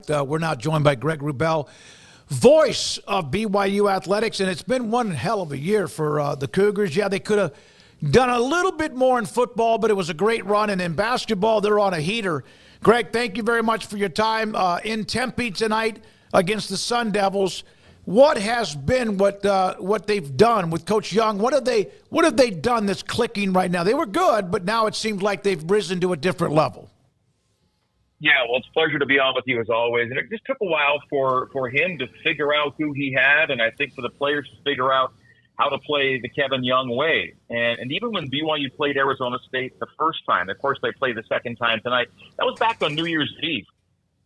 we're now joined by Greg Wrubell, voice of BYU athletics, and it's been one hell of a year for the Cougars. Yeah, they could have done a little bit more in football, but it was a great run, and in basketball, they're on a heater. Greg, thank you very much for your time in Tempe tonight against the Sun Devils. What has been what they've done with Coach Young? What have they done that's clicking right now? They were good, but now it seems like they've risen to a different level. Yeah, well, it's a pleasure to be on with you as always. And it just took a while for him to figure out who he had, and I think for the players to figure out how to play the Kevin Young way. And even when BYU played Arizona State the first time, of course they played the second time tonight, that was back on New Year's Eve.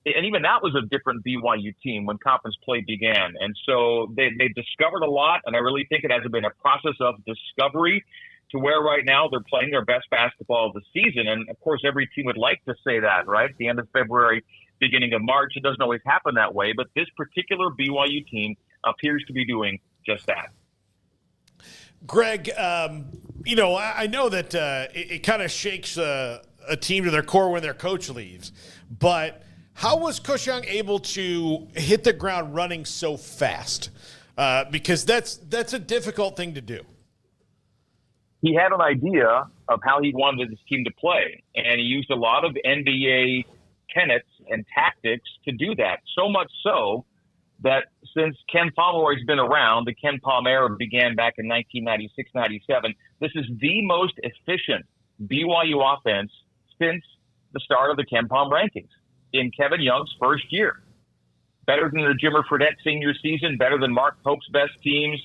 And even that was a different BYU team when conference play began. And so they discovered a lot, and I really think it has been a process of discovery to where right now they're playing their best basketball of the season. And, of course, every team would like to say that, right? At the end of February, beginning of March, it doesn't always happen that way. But this particular BYU team appears to be doing just that. Greg, I know that it kind of shakes a team to their core when their coach leaves, but how was Coach Young able to hit the ground running so fast? Because that's a difficult thing to do. He had an idea of how he wanted his team to play, and he used a lot of NBA tenets and tactics to do that. So much so that since Ken Pomeroy's been around, the Ken Pom era began back in 1996-97, this is the most efficient BYU offense since the start of the Ken Pom rankings in Kevin Young's first year. Better than the Jimmer Fredette senior season, better than Mark Pope's best teams.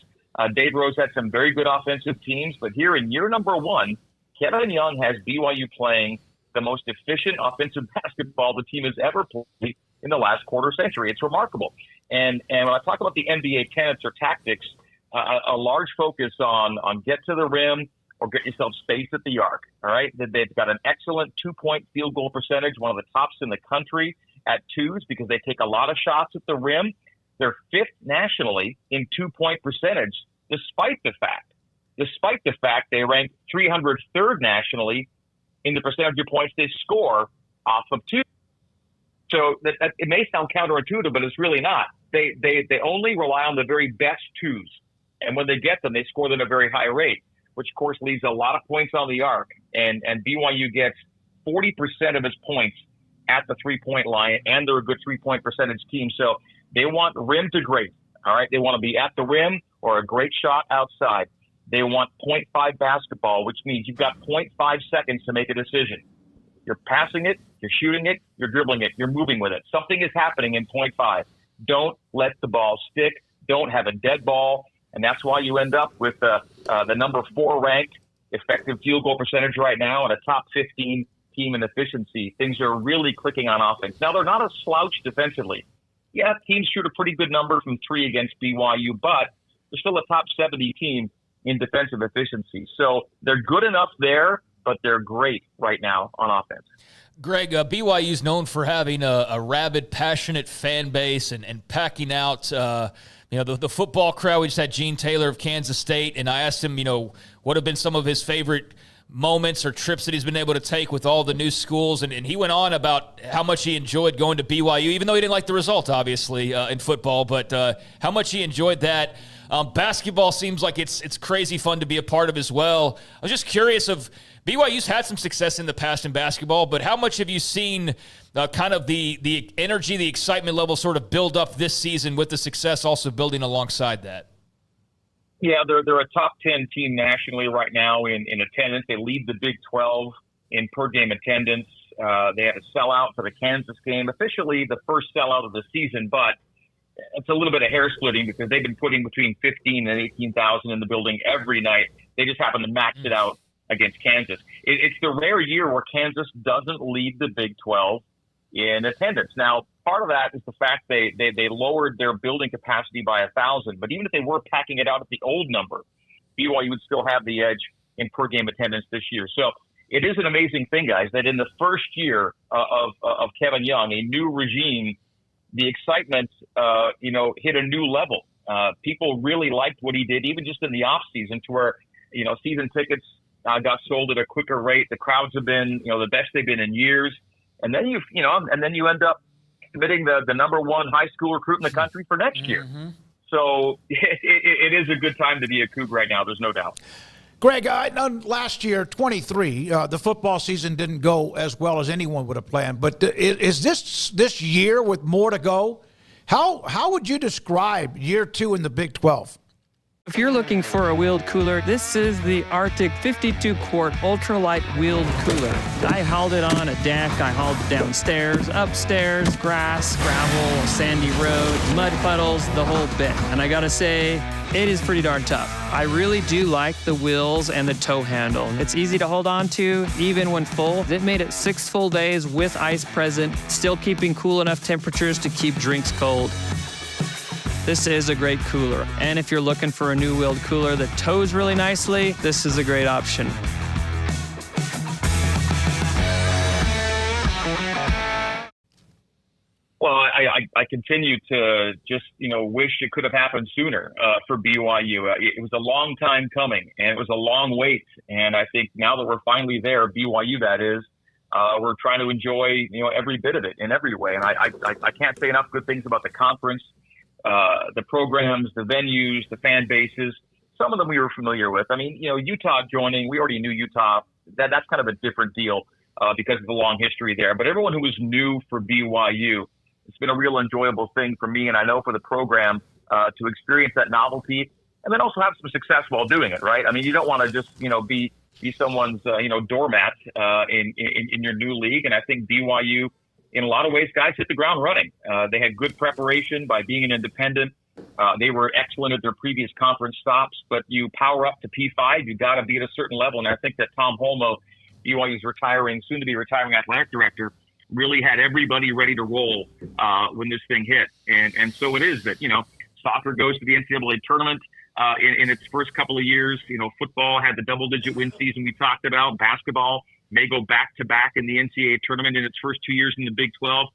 Dave Rose had some very good offensive teams, but here in year number one, Kevin Young has BYU playing the most efficient offensive basketball the team has ever played in the last quarter century. It's remarkable. And when I talk about the NBA tenets or tactics, a large focus on get to the rim or get yourself space at the arc. All right. They've got an excellent 2-point field goal percentage, one of the tops in the country at twos because they take a lot of shots at the rim. They're fifth nationally in 2-point percentage, despite the fact they rank 303rd nationally in the percentage of points they score off of two. So that it may sound counterintuitive, but it's really not. They only rely on the very best twos. And when they get them, they score them at a very high rate, which of course leaves a lot of points on the arc. And BYU gets 40% of its points at the 3-point line, and they're a good 3-point percentage team. So they want rim to great. All right. They want to be at the rim or a great shot outside. They want 0.5 basketball, which means you've got 0.5 seconds to make a decision. You're passing it, you're shooting it, you're dribbling it, you're moving with it. Something is happening in 0.5. Don't let the ball stick. Don't have a dead ball. And that's why you end up with the number 4 ranked effective field goal percentage right now and a top 15 team in efficiency. Things are really clicking on offense. Now, they're not a slouch defensively. Yeah, teams shoot a pretty good number from 3 against BYU, but they're still a top 70 team in defensive efficiency. So they're good enough there, but they're great right now on offense. Greg, BYU is known for having a rabid, passionate fan base and packing out the football crowd. We just had Gene Taylor of Kansas State, and I asked him, what have been some of his favorite moments or trips that he's been able to take with all the new schools, and he went on about how much he enjoyed going to BYU, even though he didn't like the result, obviously, in football, but how much he enjoyed that. Basketball seems like it's crazy fun to be a part of as well. I was just curious of BYU's had some success in the past in basketball, but how much have you seen kind of the energy, the excitement level sort of build up this season with the success also building alongside that? Yeah, they're a top 10 team nationally right now in attendance. They lead the Big 12 in per game attendance. They had a sellout for the Kansas game, officially the first sellout of the season, but it's a little bit of hair splitting because they've been putting between 15 and 18,000 in the building every night. They just happen to max it out against Kansas. It's the rare year where Kansas doesn't lead the Big 12 in attendance. Now, part of that is the fact they lowered their building capacity by 1,000. But even if they were packing it out at the old number, BYU would still have the edge in per game attendance this year. So it is an amazing thing, guys, that in the first year of Kevin Young, a new regime, the excitement, hit a new level. People really liked what he did, even just in the off season, to where, season tickets got sold at a quicker rate. The crowds have been, the best they've been in years. And then you end up submitting the number one high school recruit in the country for next year. So it is a good time to be a Cougar right now. There's no doubt. Greg, last year, 23, the football season didn't go as well as anyone would have planned. But is this year with more to go? How would you describe year 2 in the Big 12? If you're looking for a wheeled cooler, this is the Arctic 52-quart ultralight wheeled cooler. I hauled it on a deck, I hauled it downstairs, upstairs, grass, gravel, sandy road, mud puddles, the whole bit. And I gotta say, it is pretty darn tough. I really do like the wheels and the tow handle. It's easy to hold on to, even when full. It made it 6 full days with ice present, still keeping cool enough temperatures to keep drinks cold. This is a great cooler. And if you're looking for a new wheeled cooler that tows really nicely, this is a great option. Well, I continue to just, wish it could have happened sooner for BYU. It was a long time coming, and it was a long wait. And I think now that we're finally there, BYU that is, we're trying to enjoy, every bit of it in every way. And I can't say enough good things about the conference. The programs, the venues, the fan bases, some of them we were familiar with. I mean, Utah joining, we already knew Utah. That's kind of a different deal because of the long history there. But everyone who was new for BYU, it's been a real enjoyable thing for me, and I know for the program to experience that novelty and then also have some success while doing it, right? I mean, you don't want to just, be someone's, doormat in your new league. And I think BYU, in a lot of ways, guys hit the ground running. They had good preparation by being an independent. They were excellent at their previous conference stops, but you power up to P5, you got to be at a certain level. And I think that Tom Holmoe, BYU's soon to be retiring athletic director, really had everybody ready to roll when this thing hit. And so it is that, soccer goes to the NCAA tournament in its first couple of years. Football had the double-digit win season we talked about. Basketball may go back-to-back in the NCAA tournament in its first 2 years in the Big 12.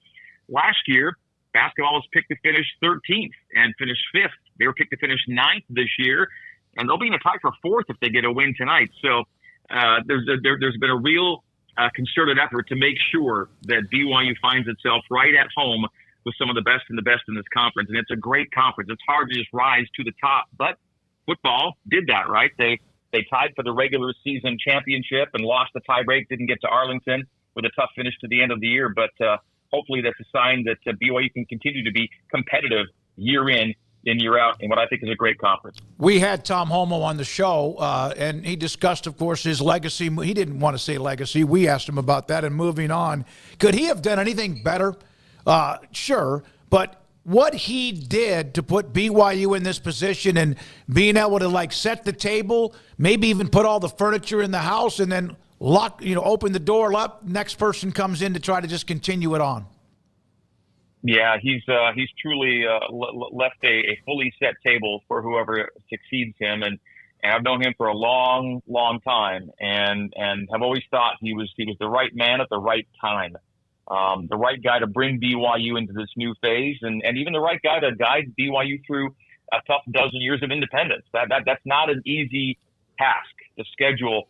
Last year, basketball was picked to finish 13th and finish 5th. They were picked to finish 9th this year, and they'll be in a tie for 4th if they get a win tonight. So there's been a real concerted effort to make sure that BYU finds itself right at home with some of the best in this conference. And it's a great conference. It's hard to just rise to the top, but football did that, right? They tied for the regular season championship and lost the tiebreak, didn't get to Arlington with a tough finish to the end of the year. But hopefully that's a sign that BYU can continue to be competitive year in and year out in what I think is a great conference. We had Tom Holmoe on the show, and he discussed, of course, his legacy. He didn't want to say legacy. We asked him about that, and moving on. Could he have done anything better? Sure, but what he did to put BYU in this position and being able to set the table, maybe even put all the furniture in the house and then open the door up, next person comes in to try to just continue it on. Yeah, he's truly left a fully set table for whoever succeeds him, and I've known him for a long, long time, and have always thought he was the right man at the right time. The right guy to bring BYU into this new phase, and even the right guy to guide BYU through a tough dozen years of independence. That's not an easy task to schedule,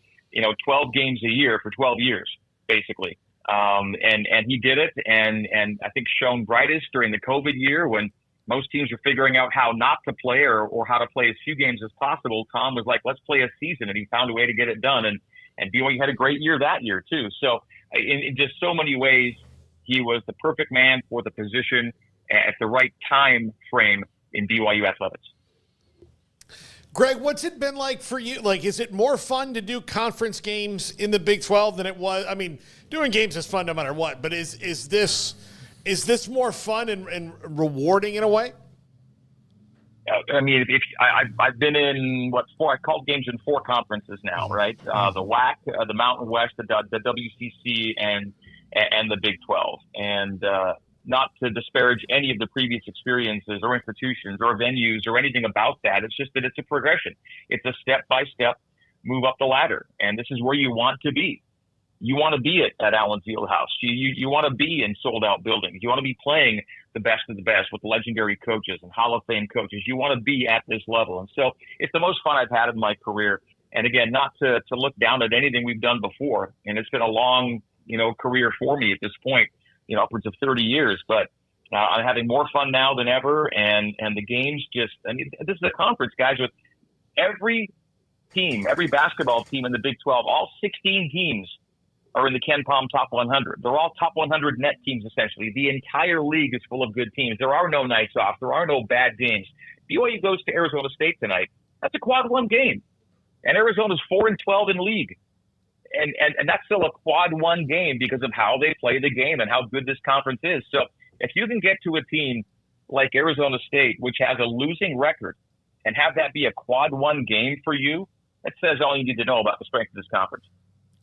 12 games a year for 12 years, basically. And he did it, and I think shone brightest during the COVID year when most teams were figuring out how not to play or how to play as few games as possible. Tom was like, let's play a season, and he found a way to get it done. And BYU had a great year that year too. So in just so many ways, he was the perfect man for the position at the right time frame in BYU athletics. Greg, what's it been like for you? Is it more fun to do conference games in the Big 12 than it was? I mean, doing games is fun no matter what, but is this more fun and rewarding in a way? I mean, I've been in I called games in 4 conferences now, right? The WAC, the Mountain West, the WCC, and the Big 12. And not to disparage any of the previous experiences or institutions or venues or anything about that. It's just that it's a progression. It's a step-by-step move up the ladder. And this is where you want to be. You want to be at Allen Fieldhouse. You want to be in sold-out buildings. You want to be playing the best of the best with legendary coaches and Hall of Fame coaches. You want to be at this level. And so it's the most fun I've had in my career. And again, not to look down at anything we've done before. And it's been a long, career for me at this point, upwards of 30 years. But I'm having more fun now than ever, and the games just. I mean, this is a conference, guys, with every team, every basketball team in the Big 12. All 16 teams are in the Ken Palm top 100. They're all top 100 net teams, essentially. The entire league is full of good teams. There are no nights off. There are no bad games. BYU goes to Arizona State tonight. That's a quad one game, and Arizona's 4-12 in league. And that's still a quad one game because of how they play the game and how good this conference is. So if you can get to a team like Arizona State, which has a losing record, and have that be a quad one game for you, that says all you need to know about the strength of this conference.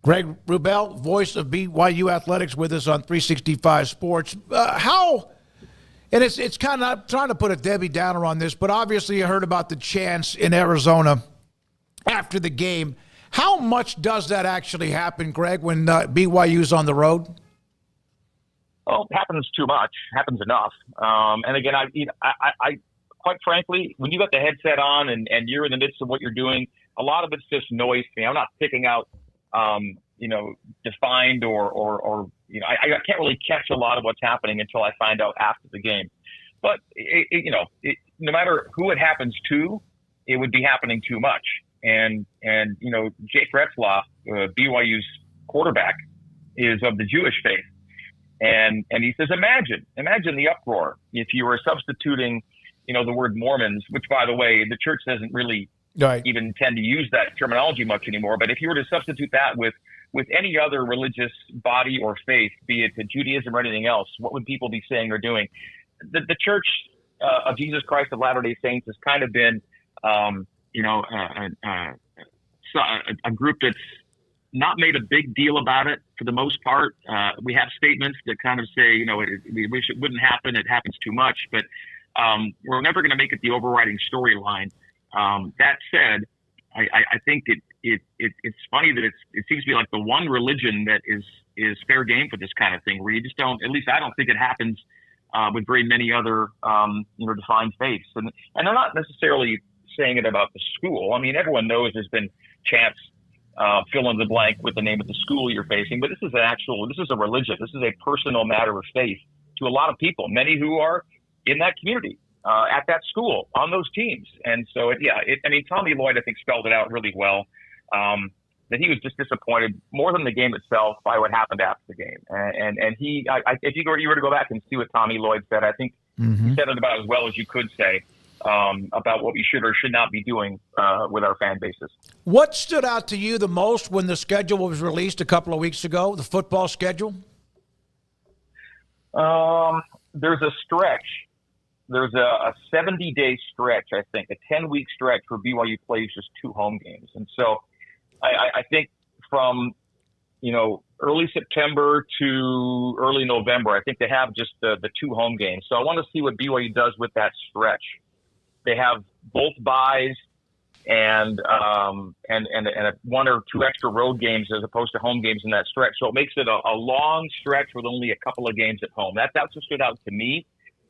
Greg Wrubell, voice of BYU Athletics, with us on 365 Sports. And it's kind of trying to put a Debbie Downer on this, but obviously you heard about the chants in Arizona after the game. How much does that actually happen, Greg, when BYU's on the road? Well, it happens too much. Happens enough. And again, I quite frankly, when you got the headset on and you're in the midst of what you're doing, a lot of it's just noise to me. I'm not picking out, defined or I can't really catch a lot of what's happening until I find out after the game. But no matter who it happens to, it would be happening too much. And Jake Retzlaff, BYU's quarterback, is of the Jewish faith. And he says, imagine the uproar if you were substituting, the word Mormons, which, by the way, the church doesn't really even tend to use that terminology much anymore. But if you were to substitute that with any other religious body or faith, be it Judaism or anything else, what would people be saying or doing? The Church of Jesus Christ of Latter-day Saints has kind of been, a group that's not made a big deal about it for the most part. We have statements that kind of say, we wish it wouldn't happen. It happens too much, but we're never going to make it the overriding storyline. That said, I think it's funny that it seems to be like the one religion that is fair game for this kind of thing, where you just don't. At least I don't think it happens with very many other defined faiths, and they're not necessarily saying it about the school. I mean, everyone knows there's been chants, fill in the blank with the name of the school you're facing, but this is a religion. This is a personal matter of faith to a lot of people, many who are in that community, at that school, on those teams. And so, Tommy Lloyd, I think, spelled it out really well, that he was just disappointed more than the game itself by what happened after the game. And if you were to go back and see what Tommy Lloyd said, I think he said it about as well as you could say, about what we should or should not be doing with our fan bases. What stood out to you the most when the schedule was released a couple of weeks ago, the football schedule? There's a stretch. There's a 70-day stretch, I think, a 10-week stretch where BYU plays just 2 home games. And so I think from, early September to early November, I think they have just the 2 home games. So I want to see what BYU does with that stretch. They have both byes and 1 or 2 extra road games as opposed to home games in that stretch. So it makes it a long stretch with only a couple of games at home. That's what stood out to me.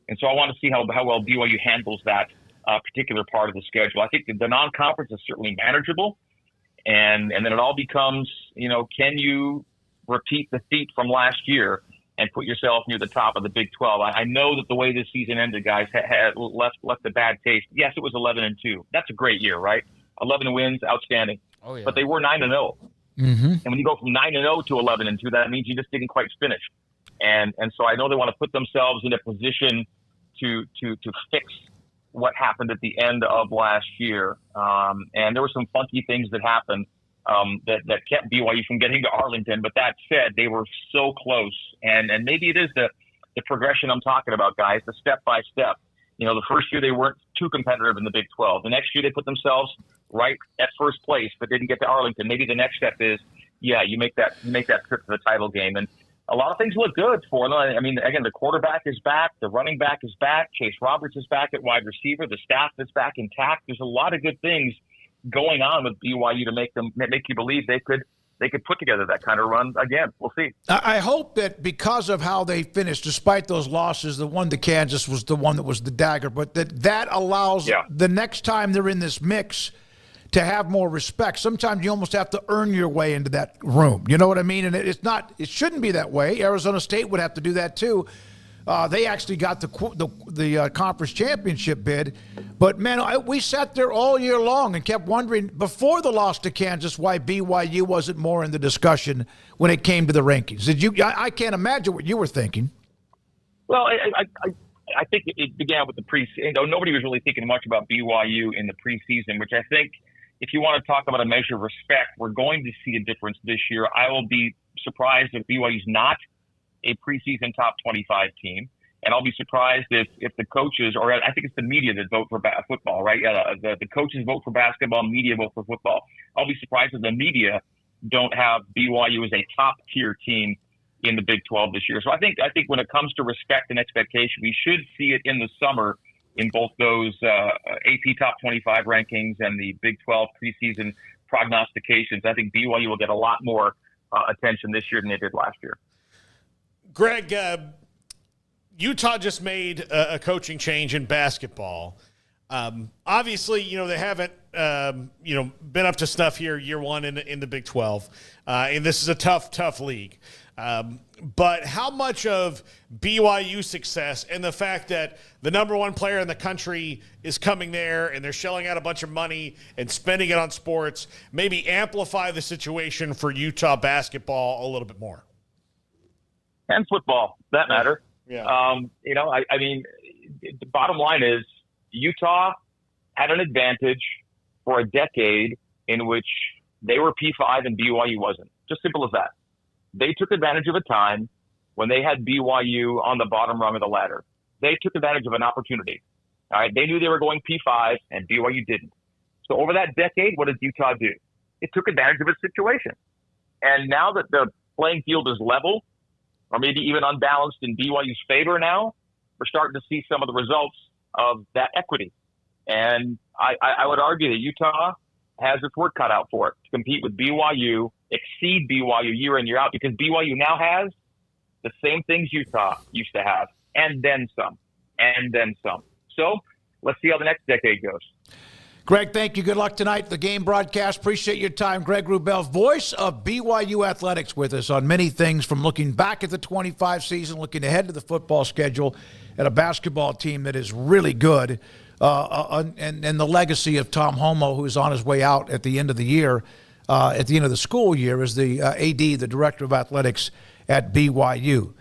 And so I want to see how well BYU handles that particular part of the schedule. I think the non-conference is certainly manageable. And then it all becomes, can you repeat the feat from last year and put yourself near the top of the Big 12? I know that the way this season ended, guys, had left a bad taste. Yes, it was 11-2. That's a great year, right? 11 wins, outstanding. Oh, yeah. But they were 9-0. Mm-hmm. And when you go from 9-0 to 11-2, that means you just didn't quite finish. And so I know they want to put themselves in a position to fix what happened at the end of last year. And there were some funky things that happened that kept BYU from getting to Arlington. But that said, they were so close. And maybe it is the progression I'm talking about, guys, the step by step. The first year they weren't too competitive in the Big 12. The next year they put themselves right at first place, but didn't get to Arlington. Maybe the next step is, you make that trip to the title game. And a lot of things look good for them. I mean, again, the quarterback is back. The running back is back. Chase Roberts is back at wide receiver. The staff is back intact. There's a lot of good things going on with BYU to make you believe they could put together that kind of run again. We'll see. I hope that because of how they finished, despite those losses, the one to Kansas was the one that was the dagger, but that allows the next time they're in this mix to have more respect. Sometimes you almost have to earn your way into that room. You know what I mean? And it shouldn't be that way. Arizona State would have to do that too. They actually got the conference championship bid. But, man, we sat there all year long and kept wondering before the loss to Kansas why BYU wasn't more in the discussion when it came to the rankings. I can't imagine what you were thinking. Well, I think it began with the preseason. Nobody was really thinking much about BYU in the preseason, which I think if you want to talk about a measure of respect, we're going to see a difference this year. I will be surprised if BYU's not a preseason top 25 team. And I'll be surprised if the coaches, or I think it's the media that vote for football, right? The coaches vote for basketball, media vote for football. I'll be surprised if the media don't have BYU as a top tier team in the Big 12 this year. So I think when it comes to respect and expectation, we should see it in the summer in both those AP top 25 rankings and the Big 12 preseason prognostications. I think BYU will get a lot more attention this year than they did last year. Greg, Utah just made a coaching change in basketball. Obviously, they haven't, been up to snuff here year one in the Big 12. And this is a tough league. But how much of BYU success and the fact that the number one player in the country is coming there and they're shelling out a bunch of money and spending it on sports maybe amplify the situation for Utah basketball a little bit more? And football, that matter. Yeah. I mean, the bottom line is Utah had an advantage for a decade in which they were P5 and BYU wasn't. Just simple as that. They took advantage of a time when they had BYU on the bottom rung of the ladder. They took advantage of an opportunity. All right. They knew they were going P5 and BYU didn't. So over that decade, what did Utah do? It took advantage of its situation. And now that the playing field is level, or maybe even unbalanced in BYU's favor now, we're starting to see some of the results of that equity. And I would argue that Utah has its work cut out for it to compete with BYU, exceed BYU year in, year out, because BYU now has the same things Utah used to have, and then some, and then some. So let's see how the next decade goes. Greg, thank you. Good luck tonight. The game broadcast. Appreciate your time. Greg Wrubell, voice of BYU Athletics, with us on many things, from looking back at the 25 season, looking ahead to the football schedule, at a basketball team that is really good, and the legacy of Tom Homo, who is on his way out at the end of the year, at the end of the school year, as the AD, the Director of Athletics at BYU.